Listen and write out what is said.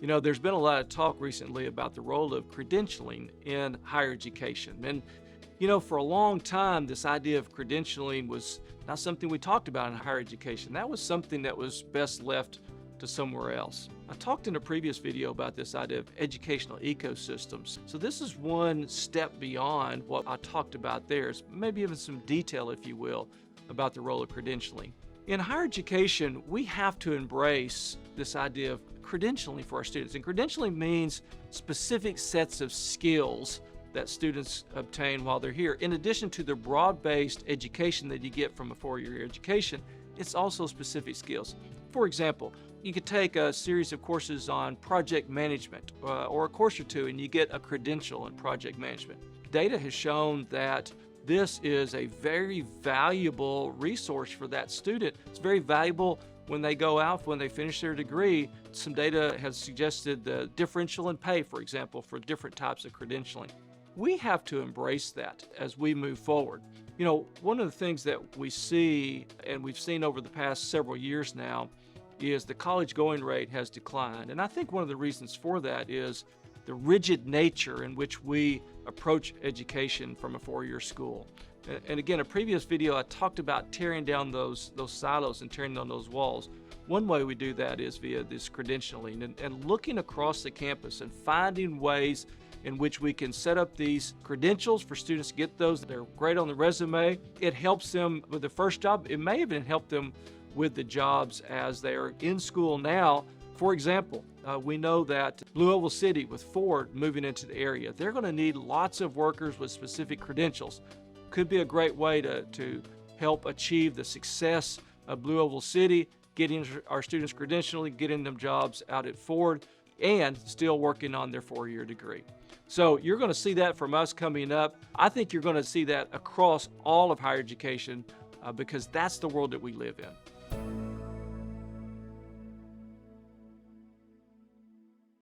You know, there's been a lot of talk recently about the role of credentialing in higher education. And, you know, for a long time, this idea of credentialing was not something we talked about in higher education. That was something that was best left to somewhere else. I talked in a previous video about this idea of educational ecosystems. So this is one step beyond what I talked about there. It's maybe even some detail, if you will, about the role of credentialing. In higher education, we have to embrace this idea of credentialing for our students. And credentialing means specific sets of skills that students obtain while they're here. In addition to the broad-based education that you get from a four-year education, it's also specific skills. For example, you could take a series of courses on project management or a course or two and you get a credential in project management. Data has shown that this is a very valuable resource for that student. It's very valuable when they go out, when they finish their degree. Some data has suggested the differential in pay, for example, for different types of credentialing. We have to embrace that as we move forward. You know, one of the things that we see, and we've seen over the past several years now, is the college going rate has declined. And I think one of the reasons for that is the rigid nature in which we approach education from a four-year school. And again, a previous video, I talked about tearing down those silos and tearing down those walls. One way we do that is via this credentialing and looking across the campus and finding ways in which we can set up these credentials for students to get those. They're great on the resume. It helps them with the first job. It may even help them with the jobs as they are in school now. For example, we know that Blue Oval City with Ford moving into the area, they're going to need lots of workers with specific credentials. Could be a great way to help achieve the success of Blue Oval City, getting our students credentialing, getting them jobs out at Ford, and still working on their four-year degree. So you're going to see that from us coming up. I think you're going to see that across all of higher education because that's the world that we live in.